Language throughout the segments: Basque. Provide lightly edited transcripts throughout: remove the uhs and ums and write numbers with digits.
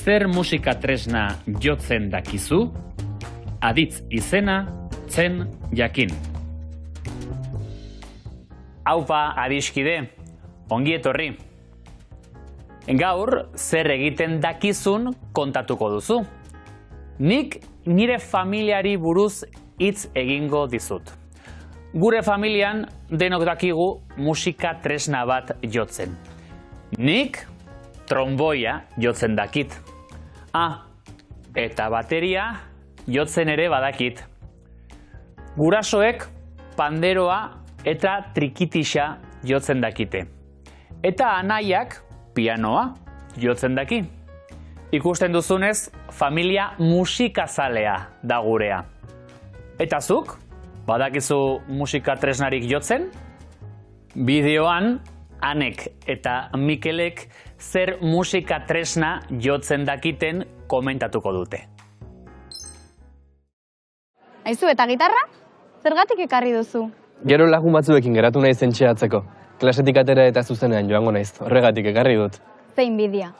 Zer musika tresna jotzen dakizu? Aditz izena, tzen jakin. Aupa adiskide, ongi etorri. Gaur, zer egiten dakizun kontatuko duzu. Nik nire familiari buruz hitz egingo dizut. Gure familian denok dakigu musika tresna bat jotzen. Nik tromboia jotzen dakit. Eta bateria jotzen ere badakit. Gurasoek panderoa eta trikitixa jotzen dakite. Eta anaiak pianoa jotzen daki. Ikusten duzunez, familia musikazalea da gurea. Eta zuk, badakizu musika tresnarik jotzen? Bideoan, Anek eta Mikelek zer musika tresna jotzen dakiten komentatuko dute. Aizu, eta gitarra? Zergatik ekarri duzu? Gero lagun batzuekin geratu nahi zen txeatzeko. Klasetik atera eta zuzenean joango naiz. Horregatik ekarri dut. Zein bidia.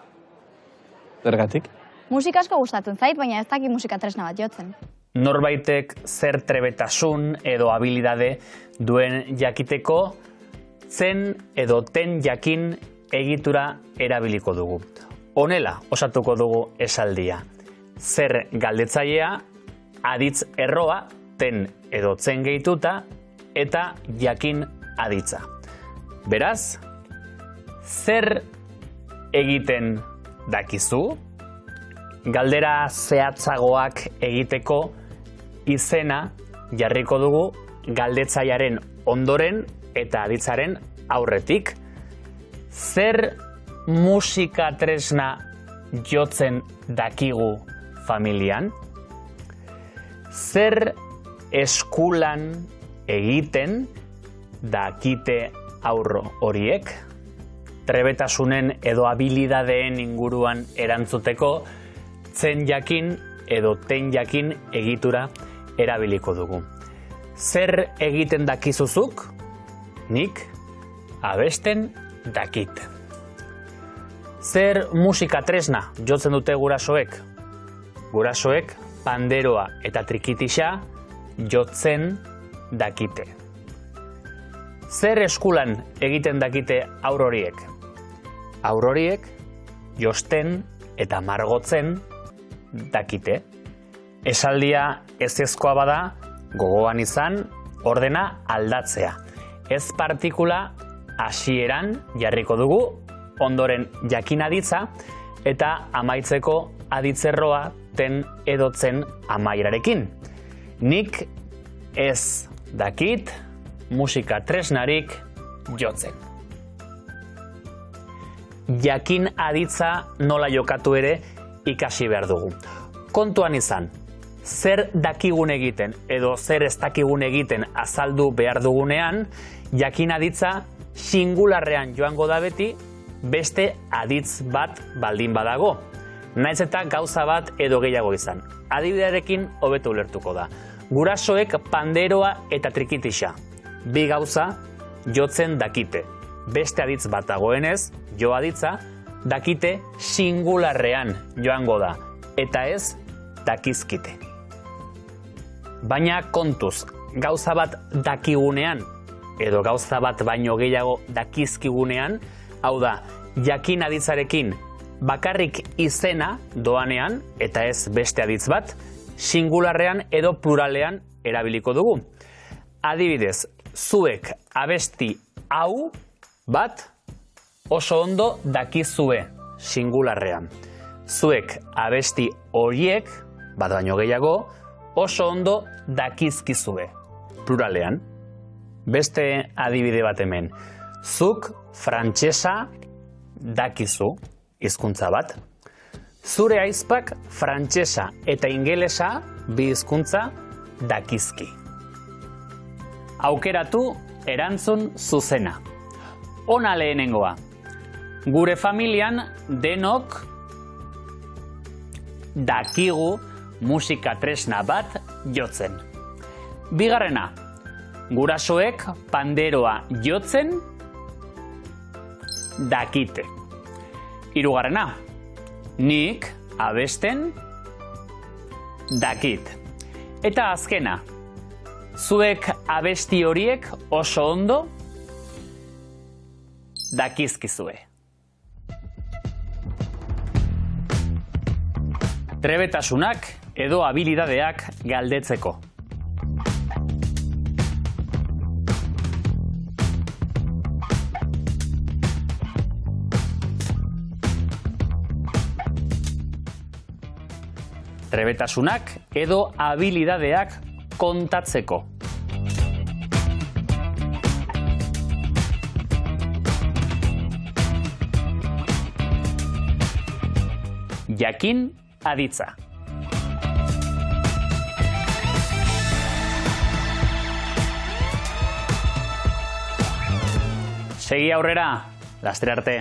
Zergatik? Musika asko gustatzen zait, baina ez dakit musika tresna bat jotzen. Norbaitek zer trebetasun edo habilidade duen jakiteko, zen edo ten jakin egitura erabiliko dugu. Honela osatuko dugu esaldia. Zer galdetzailea, aditz erroa, ten edo tzen gehituta, eta jakin aditza. Beraz, zer egiten dakizu? Galdera zehatzagoak egiteko izena jarriko dugu galdetzailearen ondoren eta aditzaren aurretik. Zer musika tresna jotzen dakigu familian? Zer eskulan egiten dakite aurro horiek? Trebetasunen edo habilidadeen inguruan erantzuteko, tzen jakin edo ten jakin egitura erabiliko dugu. Zer egiten dakizuzuk? Nik abesten dakit. Zer musika tresna jotzen dute gurasoek? Gurasoek panderoa eta trikitixa jotzen dakite. Zer eskulan egiten dakite aur horiek? Aur horiek josten eta margotzen dakite. Esaldia ezezkoa bada, gogoan izan, ordena aldatzea. Ez partikula hasieran jarriko dugu, ondoren jakin aditza, eta amaitzeko aditzerroa ten edotzen amaierarekin. Nik ez dakit musika tresnarik jotzen. Jakin aditza nola jokatu ere ikasi behar dugu. Kontuan izan, zer dakigun egiten edo zer ez dakigun egiten azaldu behar dugunean, jakin aditza singularrean joango da beti beste aditz bat baldin badago. Naiz eta gauza bat edo gehiago izan. Adibidearekin hobeto ulertuko da. Gurasoek panderoa eta trikitixa. Bi gauza jotzen dakite. Beste aditz bat dagoenez, jo aditza, dakite singularrean joango da. Eta ez dakizkite. Baina kontuz, gauza bat dakigunean, edo gauza bat baino gehiago dakizkigunean, hau da, jakin aditzarekin bakarrik izena doanean, eta ez beste aditz bat, singularrean edo pluralean erabiliko dugu. Adibidez, zuek abesti hau bat oso ondo dakizue singularrean. Zuek abesti horiek, bat baino gehiago, oso ondo dakizkizue pluralean. Beste adibide bat hemen. Zuk frantsesa dakizu, hizkuntza bat. Zure ahizpak frantsesa eta ingelesa bi hizkuntza dakizki. Aukeratu erantzun zuzena. Ona lehenengoa. Gure familian denok dakigu musika tresna bat jotzen. Bigarrena. Gurasoek panderoa jotzen dakite. Hirugarrena. Nik abesten dakit. Eta azkena, zuek abesti horiek oso ondo dakizkizue. Trebetasunak edo habilidadeak galdetzeko. Trebetasunak edo habilidadeak kontatzeko. Jakin aditza. Segi aurrera, laster arte.